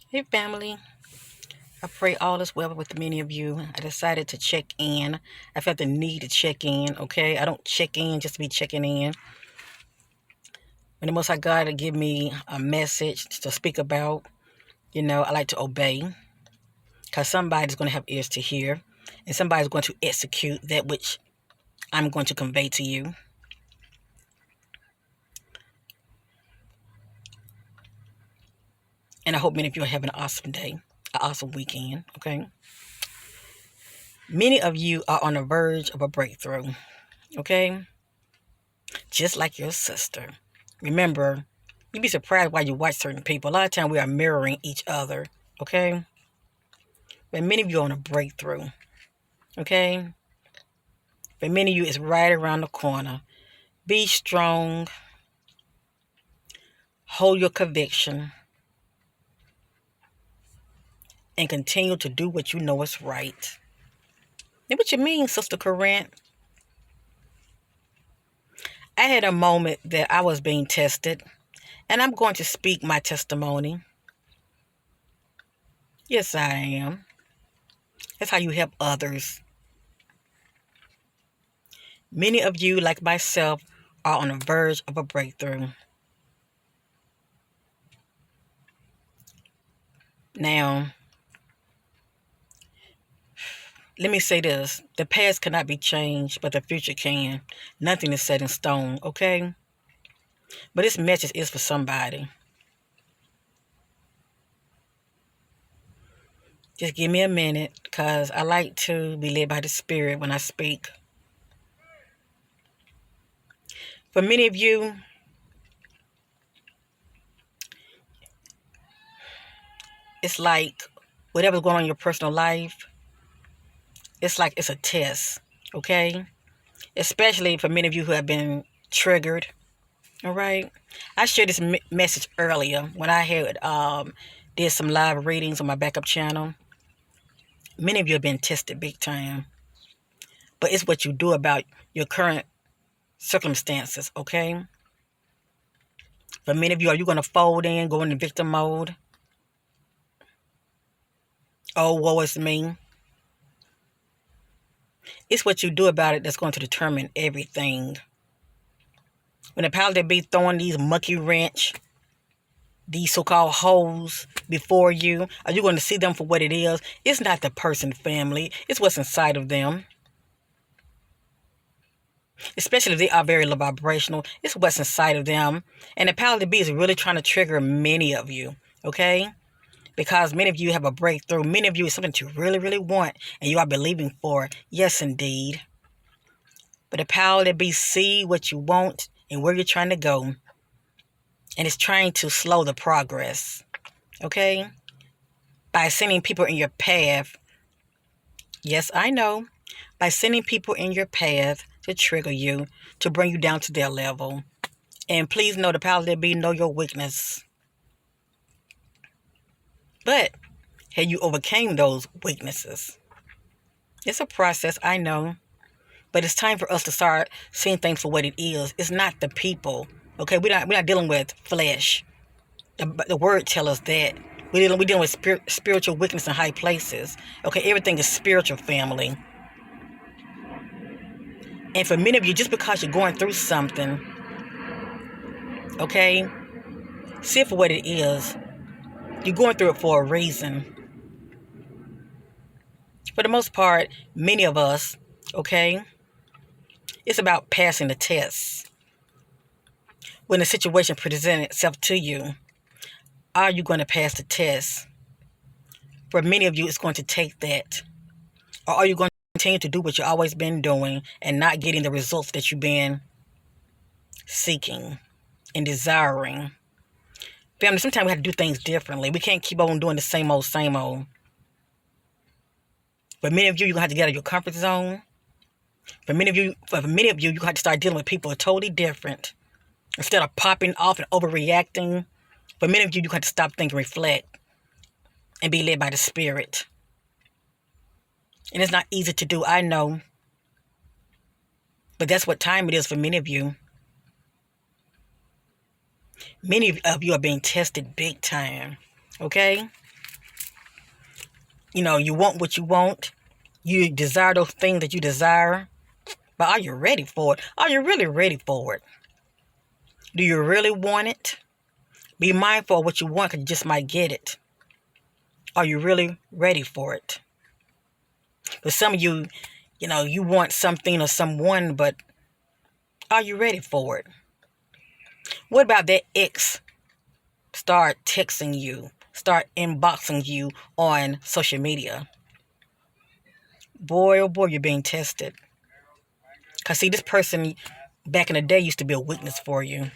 Hey family, I pray all is well with many of you. I decided to check in. I felt the need to check in, okay? I don't check in just to be checking in. When the Most High God to give me a message to speak about, I like to obey because somebody's going to have ears to hear and somebody's going to execute that which I'm going to convey to you. And I hope many of you are having an awesome day, an awesome weekend, okay? Many of you are on the verge of a breakthrough, okay? Just like your sister. Remember, you'd be surprised why you watch certain people. A lot of times we are mirroring each other, okay? But many of you are on a breakthrough, okay? But many of you, it's right around the corner. Be strong. Hold your conviction. And continue to do what you know is right. And what you mean, Sister Corinth? I had a moment that I was being tested. And I'm going to speak my testimony. Yes, I am. That's how you help others. Many of you, like myself, are on the verge of a breakthrough. Now, let me say this. The past cannot be changed, but the future can. Nothing is set in stone, okay? But this message is for somebody. Just give me a minute, because I like to be led by the Spirit when I speak. For many of you, it's like whatever's going on in your personal life, it's like it's a test, okay? Especially for many of you who have been triggered, all right? I shared this message earlier when I had did some live readings on my backup channel. Many of you have been tested big time. But it's what you do about your current circumstances, okay? For many of you, are you going to fold in, go into victim mode? Oh, woe is me. It's what you do about it that's going to determine everything. When the powers that be throwing these mucky wrench, these so-called hoes before you, are you going to see them for what it is? It's not the person, family. It's what's inside of them. Especially if they are very low vibrational. It's what's inside of them. And the power that be is really trying to trigger many of you, okay? Because many of you have a breakthrough. Many of you is something that you really, really want and you are believing for. Yes, indeed. But the power that be see what you want and where you're trying to go. And it's trying to slow the progress. Okay? By sending people in your path. Yes, I know. By sending people in your path to trigger you, to bring you down to their level. And please know the power that be know your weakness. But have you overcame those weaknesses? It's a process, I know. But it's time for us to start seeing things for what it is. It's not the people. Okay, we're not dealing with flesh. The word tells us that. We're dealing with spiritual weakness in high places. Okay, everything is spiritual, family. And for many of you, just because you're going through something, okay, see it for what it is. You're going through it for a reason. For the most part, many of us, okay, it's about passing the test. When the situation presents itself to you, are you going to pass the test? For many of you, it's going to take that. Or are you going to continue to do what you've always been doing and not getting the results that you've been seeking and desiring? Family, sometimes we have to do things differently. We can't keep on doing the same old, same old. For many of you, you're going to have to get out of your comfort zone. For many of you, you're going to have to start dealing with people who are totally different. Instead of popping off and overreacting, for many of you, you have to stop, think, and reflect, and be led by the Spirit. And it's not easy to do, I know. But that's what time it is for many of you. Many of you are being tested big time. Okay? you want what you want. You desire those things that you desire. But are you ready for it? Are you really ready for it? Do you really want it? Be mindful of what you want because you just might get it. Are you really ready for it? For some of you, you want something or someone, but are you ready for it? What about that ex start texting you, start inboxing you on social media? Boy, oh boy, you're being tested. Because see, this person back in the day used to be a weakness for you.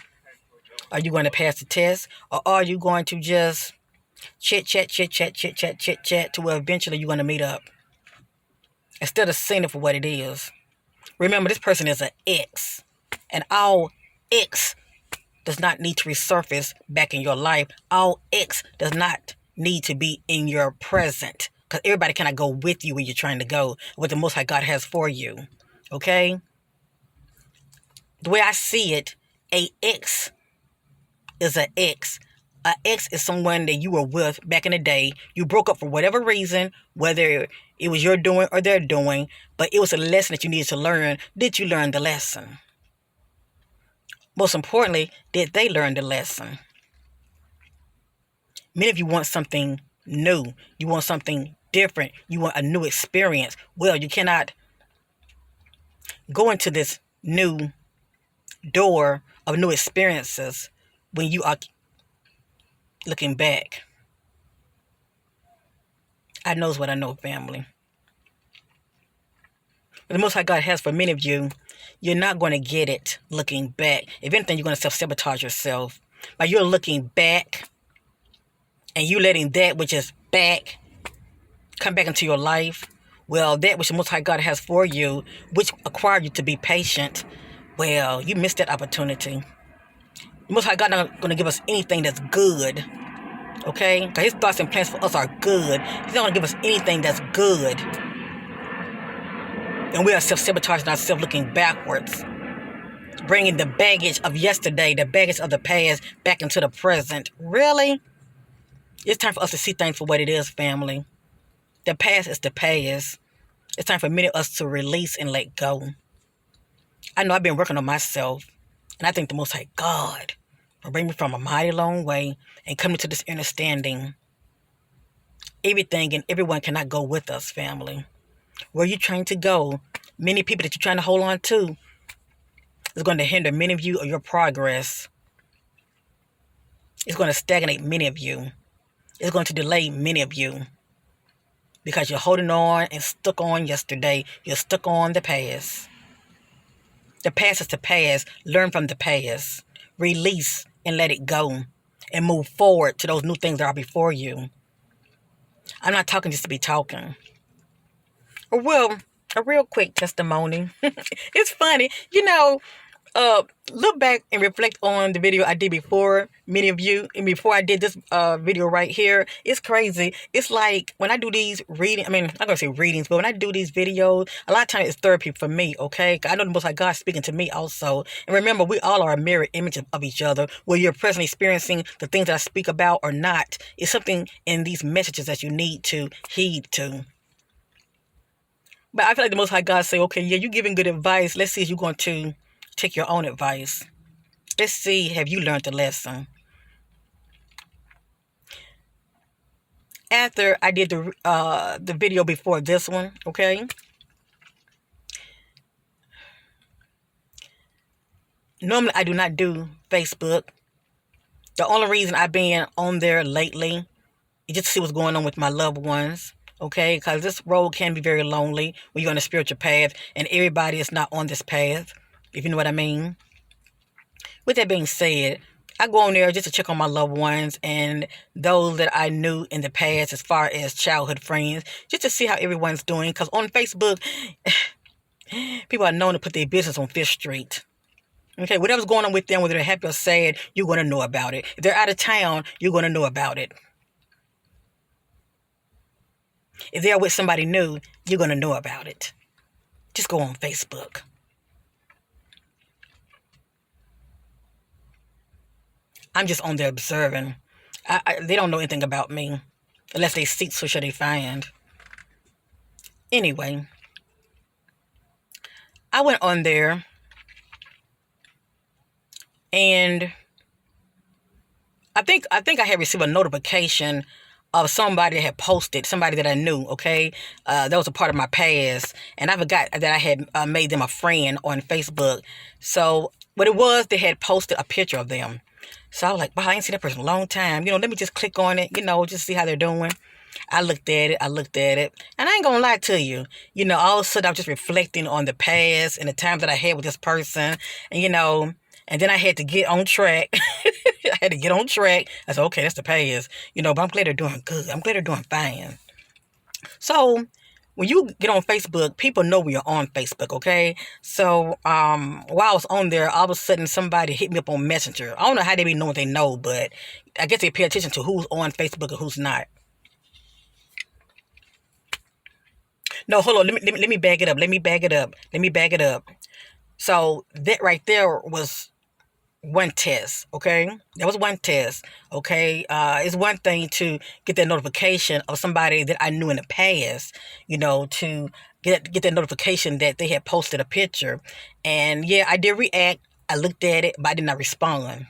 Are you going to pass the test? Or are you going to just chit chat to where eventually you're going to meet up? Instead of seeing it for what it is. Remember, this person is an ex. And all ex does not need to resurface back in your life. All ex does not need to be in your present. Because everybody cannot go with you where you're trying to go. What the Most High God has for you. Okay? The way I see it, a ex is an ex. An ex is someone that you were with back in the day. You broke up for whatever reason, whether it was your doing or their doing, but it was a lesson that you needed to learn. Did you learn the lesson? Most importantly, did they learn the lesson? Many of you want something new. You want something different. You want a new experience. Well, you cannot go into this new door of new experiences when you are looking back. I knows what I know, family. But the Most High God has for many of you, you're not going to get it looking back. If anything, you're going to self-sabotage yourself. By you're looking back and you letting that which is back come back into your life, well, that which the Most High God has for you, which required you to be patient, well, you missed that opportunity. The Most High God not going to give us anything that's good, okay? Because His thoughts and plans for us are good. He's not going to give us anything that's good. And we are self-sabotaging ourselves looking backwards. Bringing the baggage of yesterday, the baggage of the past, back into the present. Really? It's time for us to see things for what it is, family. The past is the past. It's time for many of us to release and let go. I know I've been working on myself. And I thank the Most High God for bringing me from a mighty long way and coming to this understanding. Everything and everyone cannot go with us, family. Where you're trying to go, many people that you're trying to hold on to is going to hinder many of you of your progress. It's going to stagnate many of you. It's going to delay many of you. Because you're holding on and stuck on yesterday. You're stuck on the past. The past is the past. Learn from the past. Release and let it go. And move forward to those new things that are before you. I'm not talking just to be talking. Well, a real quick testimony. It's funny. Look back and reflect on the video I did before, many of you, and before I did this video right here. It's crazy. It's like when I do these reading, I'm not going to say readings, but when I do these videos, a lot of times it's therapy for me, okay? I know the Most High God speaking to me also. And remember, we all are a mirror image of each other. Whether you're presently experiencing the things that I speak about or not, it's something in these messages that you need to heed to. But I feel like the Most High God say, okay, yeah, you're giving good advice. Let's see if you're going to take your own advice. Let's see, have you learned the lesson? After I did the video before this one, okay? Normally, I do not do Facebook. The only reason I've been on there lately is just to see what's going on with my loved ones, okay? Because this road can be very lonely when you're on a spiritual path, and everybody is not on this path, if you know what I mean. With that being said, I go on there just to check on my loved ones and those that I knew in the past as far as childhood friends, just to see how everyone's doing. Because on Facebook, people are known to put their business on Fifth Street. Okay, whatever's going on with them, whether they're happy or sad, you're going to know about it. If they're out of town, you're going to know about it. If they're with somebody new, you're going to know about it. Just go on Facebook. I'm just on there observing. They don't know anything about me. Unless they seek, so shall they find. Anyway, I went on there and I think I had received a notification of somebody that had posted, somebody that I knew, okay? That was a part of my past. And I forgot that I had made them a friend on Facebook. So what it was, they had posted a picture of them. So I was like, wow, I ain't seen that person in a long time. Let me just click on it, just see how they're doing. I looked at it, and I ain't gonna lie to you. All of a sudden I was just reflecting on the past and the time that I had with this person, and then I had to get on track. I had to get on track. I said, okay, that's the past, but I'm glad they're doing good. I'm glad they're doing fine. So when you get on Facebook, people know when you're on Facebook, okay? So while I was on there, all of a sudden somebody hit me up on Messenger. I don't know how they be knowing what they know, but I guess they pay attention to who's on Facebook and who's not. No, hold on. Let me back it up. Let me back it up. So that right there was one test, okay? That was one test, okay? It's one thing to get that notification of somebody that I knew in the past, to get that notification that they had posted a picture. And yeah, I did react. I looked at it, but I did not respond.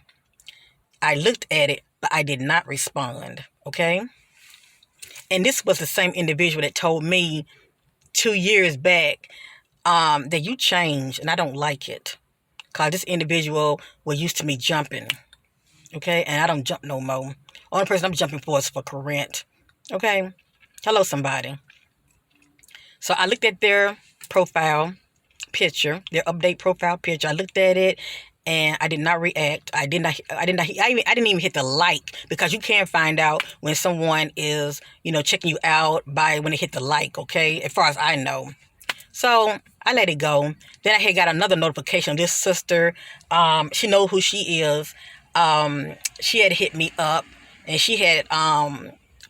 I looked at it, but I did not respond, okay? And this was the same individual that told me 2 years back that you changed and I don't like it. Because this individual was used to me jumping. Okay? And I don't jump no more. Only person I'm jumping for is for Qurinthea. Okay? Hello, somebody. So I looked at their profile picture, their update profile picture. I looked at it and I did not react. I didn't even hit the like, because you can find out when someone is, checking you out by when they hit the like, okay? As far as I know. So I let it go. Then I had got another notification. This sister, she knows who she is. She had hit me up and she had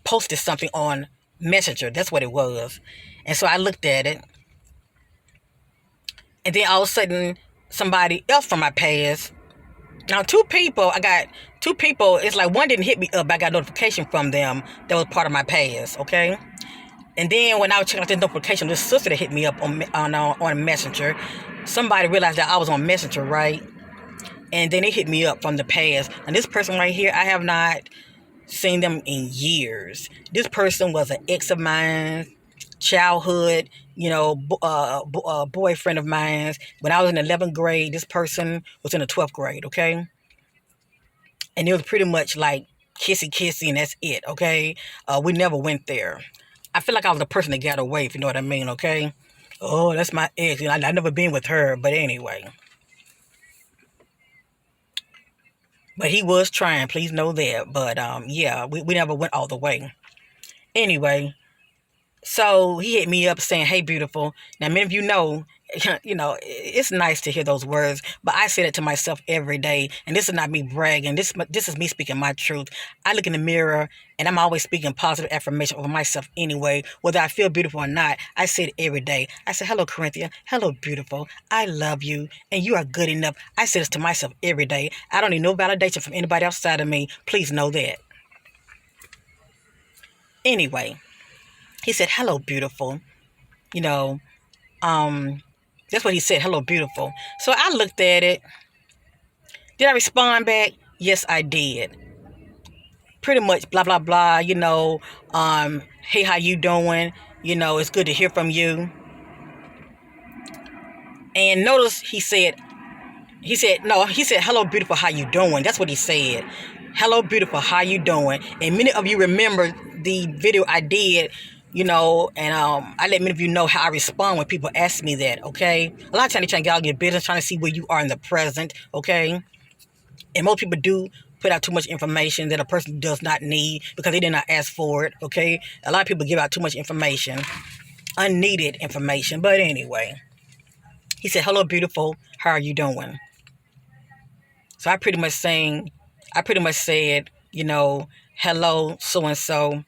posted something on Messenger. That's what it was. And so I looked at it. And then all of a sudden, somebody else from my past. Now, I got two people. It's like one didn't hit me up, but I got a notification from them that was part of my past, okay? And then when I was checking out the notification, this sister that hit me up on Messenger, somebody realized that I was on Messenger, right? And then they hit me up from the past. And this person right here, I have not seen them in years. This person was an ex of mine, childhood, boyfriend of mine. When I was in 11th grade, this person was in the 12th grade, okay? And it was pretty much like kissy, and that's it, okay? We never went there. I feel like I was the person that got away, if you know what I mean, okay? Oh, that's my ex. I never been with her, but anyway. But he was trying, please know that. But yeah, we never went all the way. Anyway, so he hit me up saying, hey, beautiful. Now, many of you know, it's nice to hear those words, but I say that to myself every day. And this is not me bragging. This is me speaking my truth. I look in the mirror and I'm always speaking positive affirmation over myself anyway. Whether I feel beautiful or not, I say it every day. I say, hello, Qurinthea. Hello, beautiful. I love you and you are good enough. I say this to myself every day. I don't need no validation from anybody outside of me. Please know that. Anyway, he said, hello, beautiful. That's what he said, hello, beautiful. So I looked at it. Did I respond back? Yes, I did. Pretty much blah, blah, blah, hey, how you doing? It's good to hear from you. And notice he said, hello, beautiful, how you doing? That's what he said. Hello, beautiful, how you doing? And many of you remember the video I did, and I let many of you know how I respond when people ask me that, okay? A lot of times they try to get out of your business, trying to see where you are in the present, okay? And most people do put out too much information that a person does not need because they did not ask for it, okay? A lot of people give out too much information, unneeded information. But anyway, he said, hello, beautiful, how are you doing? So I pretty much said, hello, so-and-so.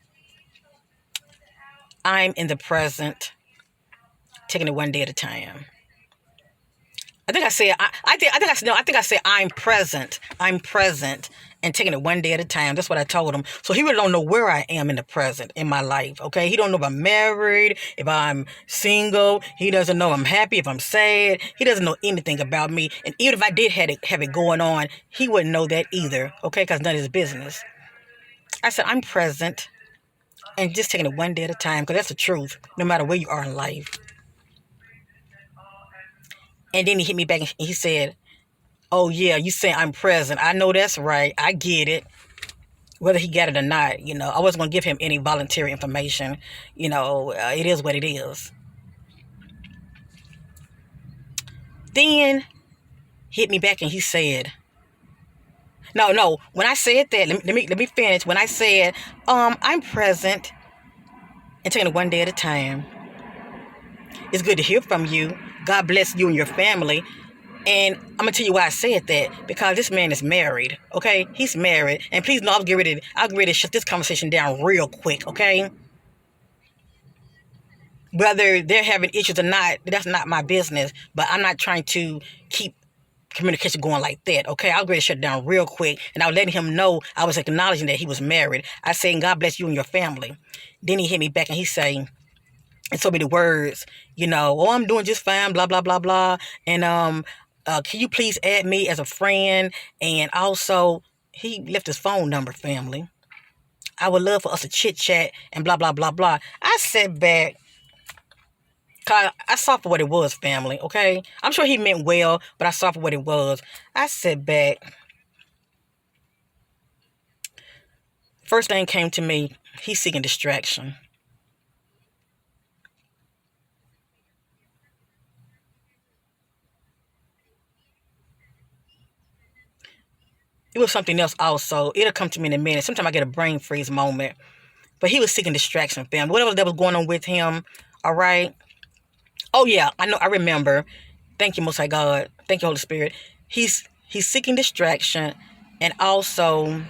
I'm in the present, taking it one day at a time. I think I said I think I said I'm present. I'm present and taking it one day at a time. That's what I told him. So he really don't know where I am in the present in my life. Okay, he don't know if I'm married, if I'm single. He doesn't know if I'm happy, if I'm sad. He doesn't know anything about me. And even if I did have it going on, he wouldn't know that either. Okay, because none of his business. I said I'm present and just taking it one day at a time because that's the truth. No matter where you are in life. And then he hit me back and he said, "Oh yeah, you say I'm present. I know that's right. I get it." Whether he got it or not, I wasn't going to give him any voluntary information. It is what it is. Then hit me back and he said, no. When I said that, let me finish. When I said, I'm present and taking it one day at a time. It's good to hear from you. God bless you and your family. And I'm gonna tell you why I said that, because this man is married, okay? He's married, and please know I'll get ready to shut this conversation down real quick, okay? Whether they're having issues or not, that's not my business. But I'm not trying to keep communication going like that, okay? I'll get ready to shut it down real quick, and I was letting him know I was acknowledging that he was married. I saying God bless you and your family. Then he hit me back and he's saying, in so many words, I'm doing just fine, blah, blah, blah, blah. And can you please add me as a friend? And also, he left his phone number, family. I would love for us to chit chat and blah, blah, blah, blah. I sat back, cause I saw for what it was, family, okay? I'm sure he meant well, but I saw for what it was. I sat back. First thing came to me, he's seeking distraction. It was something else also. It'll come to me in a minute. Sometimes I get a brain freeze moment. But he was seeking distraction, fam. Whatever that was going on with him, all right? Oh, yeah, I know. I remember. Thank you, Most High God. Thank you, Holy Spirit. He's seeking distraction, and also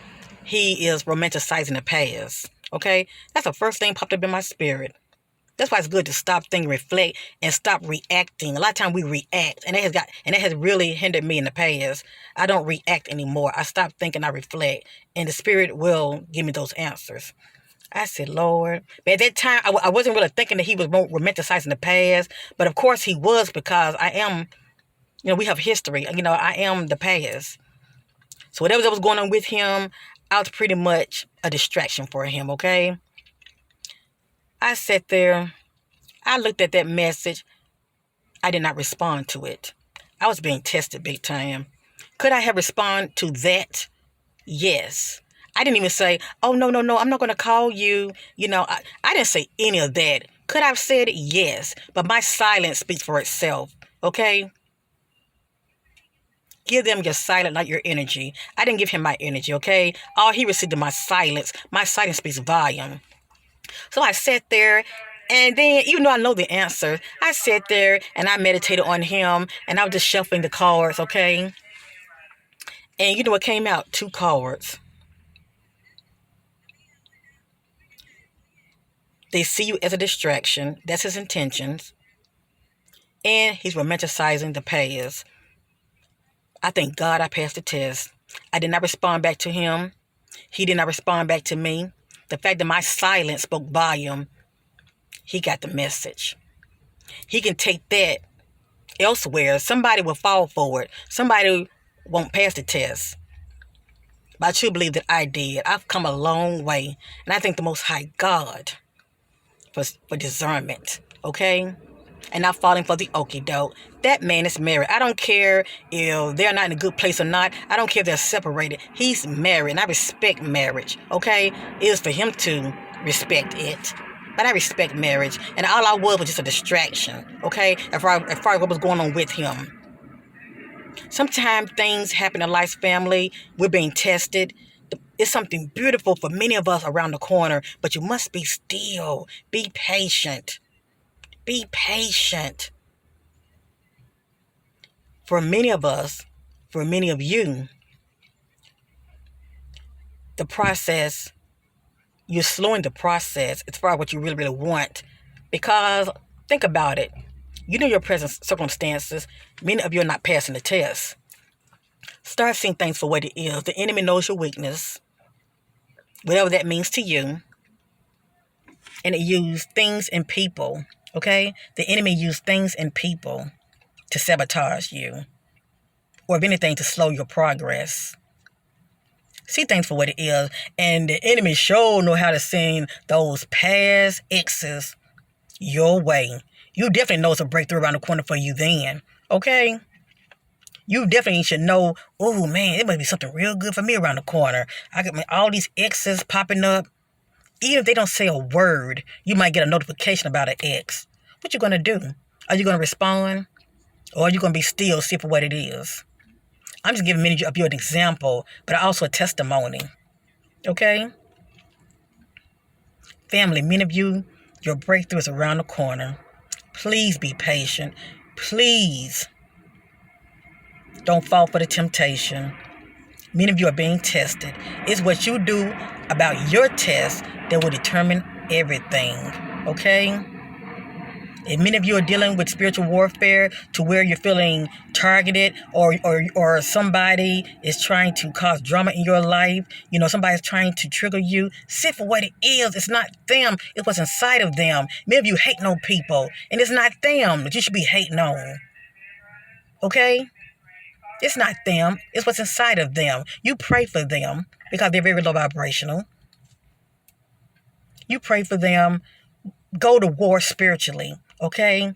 he is romanticizing the past, okay? That's the first thing popped up in my spirit. That's why it's good to stop, think, reflect, and stop reacting. A lot of times we react, and that has really hindered me in the past. I don't react anymore. I stop thinking, I reflect, and the Spirit will give me those answers. I said, Lord. But at that time, I wasn't really thinking that he was romanticizing the past. But of course he was, because I am, we have history. I am the past. So whatever that was going on with him, I was pretty much a distraction for him, okay? I sat there. I looked at that message. I did not respond to it. I was being tested big time. Could I have responded to that? Yes. I didn't even say, oh, no, I'm not going to call you. I didn't say any of that. Could I have said it? Yes. But my silence speaks for itself, okay? Give them your silence, not your energy. I didn't give him my energy, okay? All he received is my silence. My silence speaks volume. So I sat there, and then, even though I know the answer, I sat there and I meditated on him, and I was just shuffling the cards, okay? And you know what came out? 2 cards. They see you as a distraction. That's his intentions. And he's romanticizing the past. I thank God I passed the test. I did not respond back to him. He did not respond back to me. The fact that my silence spoke volume, he got the message. He can take that elsewhere. Somebody will fall for it. Somebody won't pass the test. But I truly believe that I did. I've come a long way. And I thank the Most High God for discernment. Okay? And not falling for the okie doke. That man is married. I don't care if they're not in a good place or not. I don't care if they're separated. He's married, and I respect marriage, okay? It is for him to respect it. But I respect marriage, and all I was just a distraction, okay? As far as what was going on with him. Sometimes things happen in life's family. We're being tested. It's something beautiful for many of us around the corner, but you must be still. Be patient. Be patient. For many of us, for many of you, the process, you're slowing the process as far as what you really, really want. Because, think about it. You know your present circumstances. Many of you are not passing the test. Start seeing things for what it is. The enemy knows your weakness, whatever that means to you. And it used things and people, okay? The enemy used things and people to sabotage you, or if anything, to slow your progress. See things for what it is. And the enemy sure know how to send those past exes your way. You definitely know it's a breakthrough around the corner for you then, okay? You definitely should know, oh man, it must be something real good for me around the corner. I got all these exes popping up. Even if they don't say a word, you might get a notification about an ex. What you going to do? Are you going to respond? Or are you going to be still, see for what it is? I'm just giving many of you an example, but also a testimony. Okay? Family, many of you, your breakthrough is around the corner. Please be patient. Please don't fall for the temptation. Many of you are being tested. It's what you do about your test that will determine everything. Okay? And many of you are dealing with spiritual warfare to where you're feeling targeted, or somebody is trying to cause drama in your life. You know, somebody's trying to trigger you. Sit for what it is. It's not them. It's what's inside of them. Many of you hating on people, and it's not them that you should be hating on. Okay? It's not them. It's what's inside of them. You pray for them because they're very low vibrational. You pray for them. Go to war spiritually. Okay?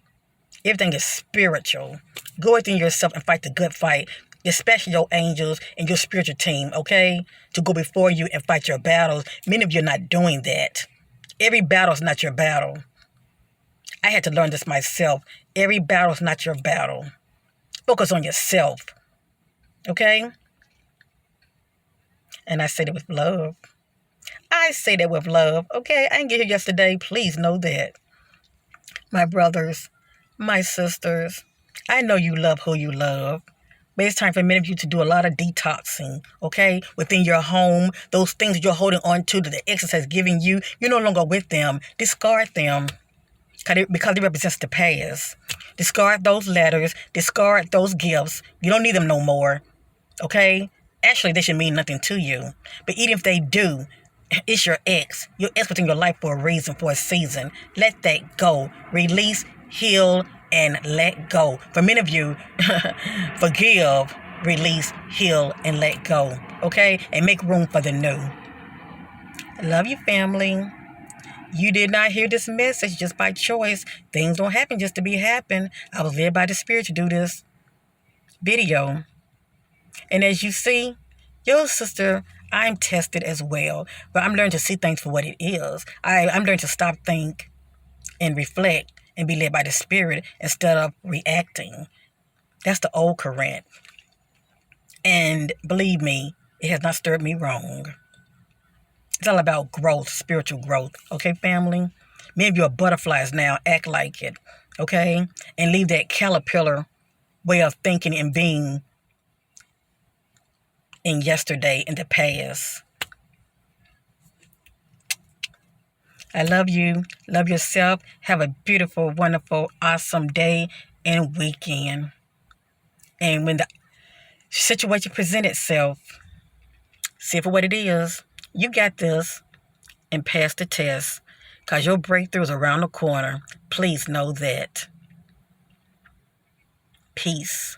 Everything is spiritual. Go within yourself and fight the good fight, especially your angels and your spiritual team, okay? To go before you and fight your battles. Many of you are not doing that. Every battle is not your battle. I had to learn this myself. Every battle is not your battle. Focus on yourself, okay? And I say that with love. I say that with love, okay? I didn't get here yesterday. Please know that. My brothers, my sisters, I know you love who you love, but it's time for many of you to do a lot of detoxing, okay? Within your home, those things that you're holding on to that the exes has given you, you're no longer with them. Discard them because they represent the past. Discard those letters. Discard those gifts. You don't need them no more, okay? Actually, they should mean nothing to you. But even if they do, it's your ex. Your ex was in your life for a reason, for a season. Let that go. Release, heal, and let go. For many of you, forgive, release, heal, and let go. Okay? And make room for the new. I love you, family. You did not hear this message just by choice. Things don't happen just to be happen. I was led by the Spirit to do this video. And as you see, your sister, I'm tested as well. But I'm learning to see things for what it is. I'm learning to stop, think, and reflect and be led by the Spirit instead of reacting. That's the old Corinth. And believe me, it has not stirred me wrong. It's all about growth, spiritual growth. Okay, family? Many of you are butterflies now. Act like it. Okay? And leave that caterpillar way of thinking and being in yesterday, in the past. I love you. Love yourself. Have a beautiful, wonderful, awesome day and weekend. And when the situation presents itself, see it for what it is. You got this, and pass the test, because your breakthrough is around the corner. Please know that. Peace.